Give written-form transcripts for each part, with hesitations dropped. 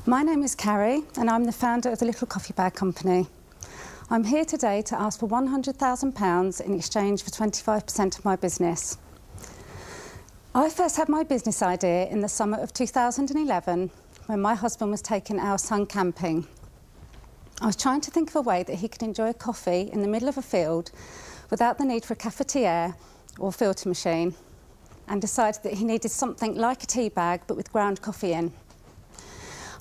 My name is Carrie and I'm the founder of the Little Coffee Bag Company. I'm here today to ask for £100,000 in exchange for 25% of my business. I first had my business idea in the summer of 2011 when my husband was taking our son camping. I was trying to think of a way that he could enjoy coffee in the middle of a field without the need for a cafetiere or filter machine, and decided that he needed something like a tea bag but with ground coffee in.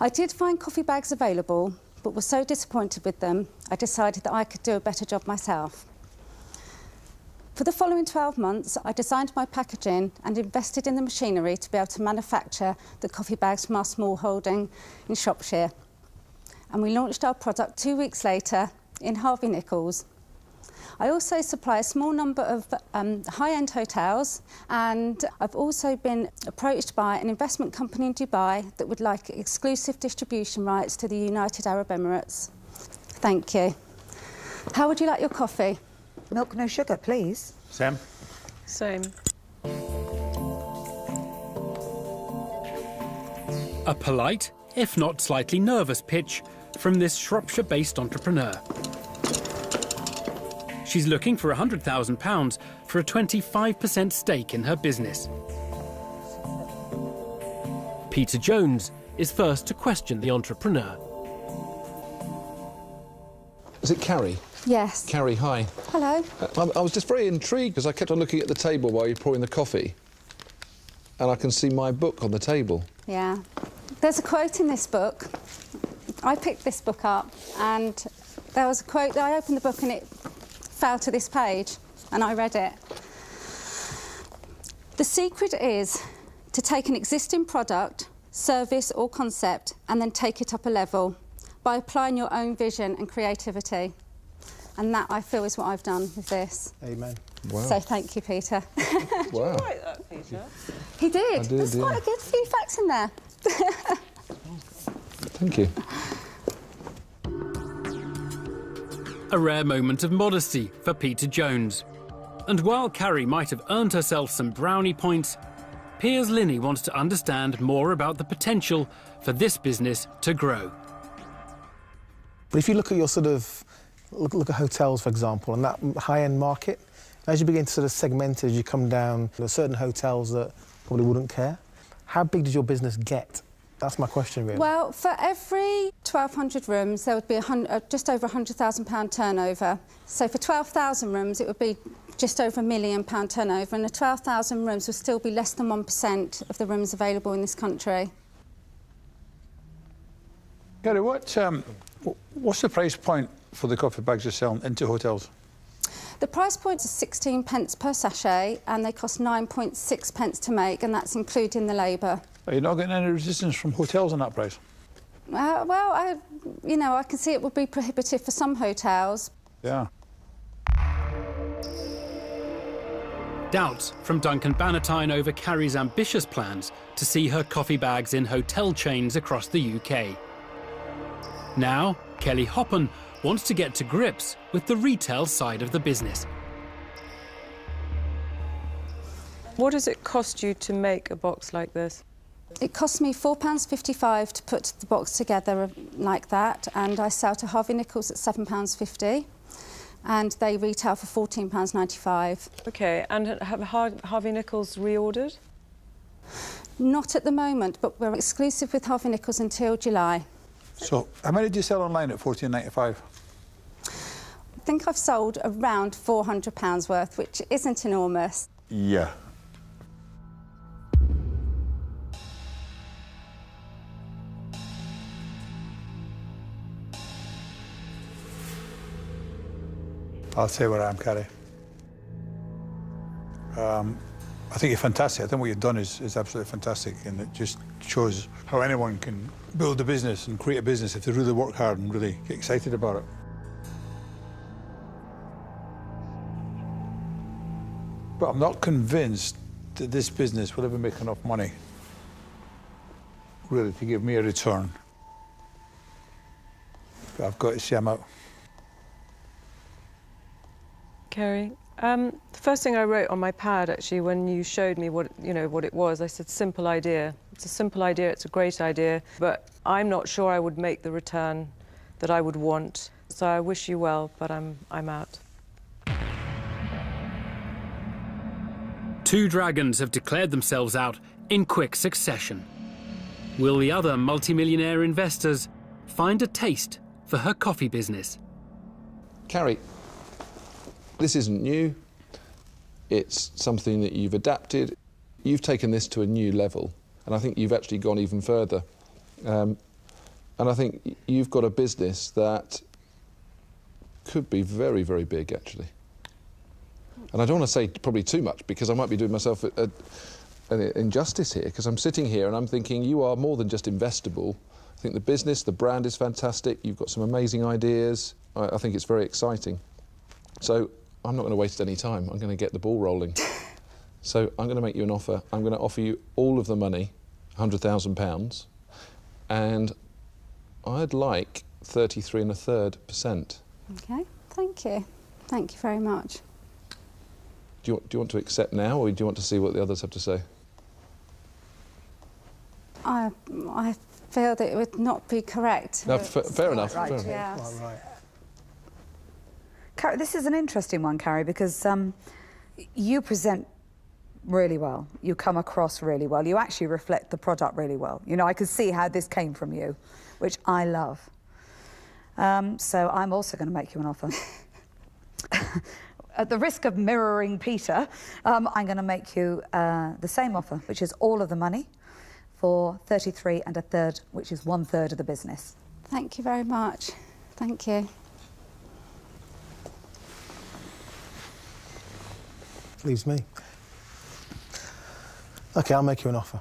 I did find coffee bags available, but was so disappointed with them, I decided that I could do a better job myself. For the following 12 months, I designed my packaging and invested in the machinery to be able to manufacture the coffee bags from our small holding in Shropshire. And we launched our product 2 weeks later in Harvey Nichols. I also supply a small number of high-end hotels, and I've also been approached by an investment company in Dubai that would like exclusive distribution rights to the United Arab Emirates. Thank you. How would you like your coffee? Milk, no sugar, please. Sam? Same. A polite, if not slightly nervous pitch from this Shropshire-based entrepreneur. She's looking for £100,000 for a 25% stake in her business. Peter Jones is first to question the entrepreneur. Is it Carrie? Yes. Carrie, hi. Hello. I was just very intrigued because I kept on looking at the table while you're pouring the coffee, and I can see my book on the table. Yeah. There's a quote in this book. I picked this book up and there was a quote. I opened the book and it fell to this page and I read it. The secret is to take an existing product, service or concept and then take it up a level by applying your own vision and creativity. And that, I feel, is what I've done with this. Amen. Wow. So thank you, Peter. Wow. Did you write that, Peter? He did. I did, There's quite a good few facts in there. Thank you. A rare moment of modesty for Peter Jones. And while Carrie might have earned herself some brownie points, Piers Linney wants to understand more about the potential for this business to grow. But if you look at your look at hotels, for example, and that high-end market, as you begin to sort of segment as you come down, there are certain hotels that probably wouldn't care. How big does your business get? That's my question, really. Well, for every 1,200 rooms, there would be just over £100,000 turnover. So for 12,000 rooms, it would be just over £1 million turnover, and the 12,000 rooms would still be less than 1% of the rooms available in this country. Gary, what's the price point for the coffee bags you're selling into hotels? The price point is 16 pence per sachet, and they cost 9.6 pence to make, and that's including the labour. Are you not getting any resistance from hotels on that price? Well, I can see it would be prohibitive for some hotels. Yeah. Doubts from Duncan Bannatyne over Carrie's ambitious plans to see her coffee bags in hotel chains across the UK. Now, Kelly Hoppen wants to get to grips with the retail side of the business. What does it cost you to make a box like this? It cost me £4.55 to put the box together like that, and I sell to Harvey Nichols at £7.50, and they retail for £14.95. OK, and have Harvey Nichols reordered? Not at the moment, but we're exclusive with Harvey Nichols until July. So, how many do you sell online at £14.95? I think I've sold around £400 worth, which isn't enormous. Yeah. I'll say where I am, Carrie. I think you're fantastic. I think what you've done is absolutely fantastic, and it just shows how anyone can build a business and create a business if they really work hard and really get excited about it. But I'm not convinced that this business will ever make enough money, really, to give me a return. But I've got to say I'm out. Carrie, The first thing I wrote on my pad, actually, when you showed me what it was, I said, simple idea. It's a simple idea, it's a great idea, but I'm not sure I would make the return that I would want. So I wish you well, but I'm out. Two dragons have declared themselves out in quick succession. Will the other multimillionaire investors find a taste for her coffee business? Carrie, this isn't new. It's something that you've adapted. You've taken this to a new level, and I think you've actually gone even further. And I think you've got a business that could be very, very big, actually. And I don't want to say probably too much, because I might be doing myself an injustice here, because I'm sitting here and I'm thinking you are more than just investable. I think the business, the brand is fantastic. You've got some amazing ideas. I think it's very exciting. So I'm not going to waste any time. I'm going to get the ball rolling. So I'm going to make you an offer. I'm going to offer you all of the money, £100,000, and I'd like 33 1/3%. OK, thank you. Thank you very much. Do you want to accept now, or do you want to see what the others have to say? I feel that it would not be correct. No, fair enough. Right, Fair enough. Yes. Right. Carrie, this is an interesting one, Carrie, because you present really well. You come across really well. You actually reflect the product really well. You know, I could see how this came from you, which I love. So I'm also going to make you an offer. At the risk of mirroring Peter, I'm going to make you the same offer, which is all of the money, for 33 1/3, which is 1/3 of the business. Thank you very much. Thank you. Leaves me. OK, I'll make you an offer.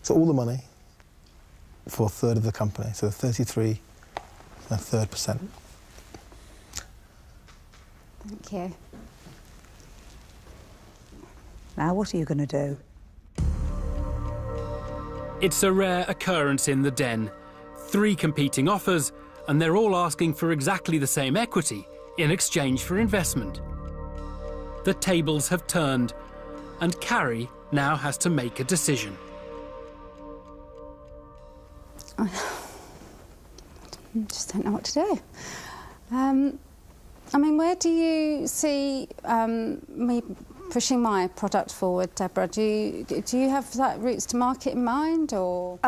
So all the money for 1/3 of the company, so 33 1/3%. Thank you. Now, what are you going to do? It's a rare occurrence in the den. 3 competing offers, and they're all asking for exactly the same equity in exchange for investment. The tables have turned, and Carrie now has to make a decision. I just don't know what to do. I mean, where do you see me pushing my product forward, Deborah? Do you have that routes to market in mind, or...?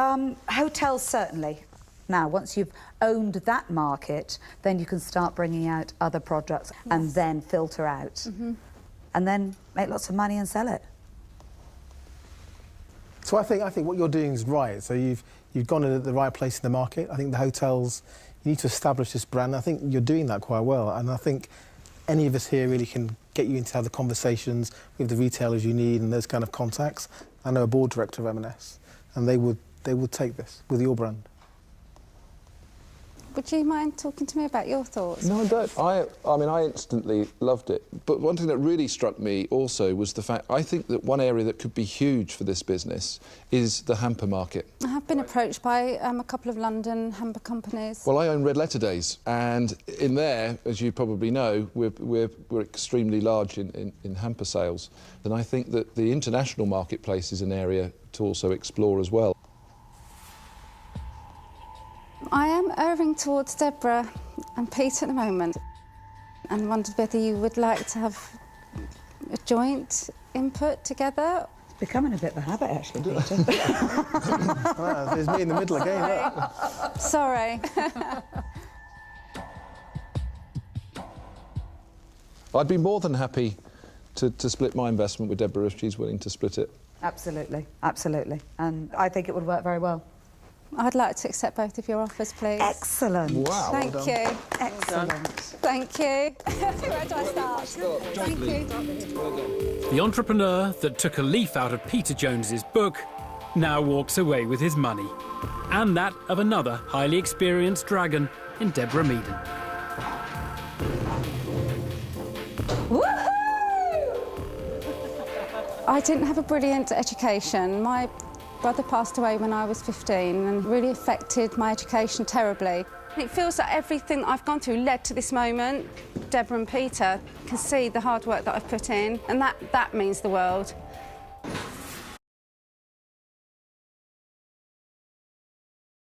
Hotels, certainly. Now, once you've owned that market, then you can start bringing out other products and then filter out. And then make lots of money and sell it. So I think what you're doing is right. So you've gone in at the right place in the market. I think the hotels, you need to establish this brand. I think you're doing that quite well. And I think any of us here really can get you into have the conversations with the retailers you need and those kind of contacts. I know a board director of M&S, and they would take this with your brand. Would you mind talking to me about your thoughts? No, I don't. I mean, I instantly loved it. But one thing that really struck me also was the fact, I think that one area that could be huge for this business is the hamper market. I have been approached by a couple of London hamper companies. Well, I own Red Letter Days, and in there, as you probably know, we're extremely large in hamper sales. And I think that the international marketplace is an area to also explore as well. I am erring towards Deborah and Pete at the moment, and wondered whether you would like to have a joint input together. It's becoming a bit of a habit, actually, Peter. Wow, there's me in the middle again. Look. Sorry. I'd be more than happy to split my investment with Deborah if she's willing to split it. Absolutely, absolutely. And I think it would work very well. I'd like to accept both of your offers, please. Excellent. Wow. Thank you. Excellent. Thank you. Where do I start? Thank you. The entrepreneur that took a leaf out of Peter Jones's book now walks away with his money, and that of another highly experienced dragon in Deborah Meaden. I didn't have a brilliant education. My brother passed away when I was 15 and really affected my education terribly. It feels like everything I've gone through led to this moment. Deborah and Peter can see the hard work that I've put in, and that means the world.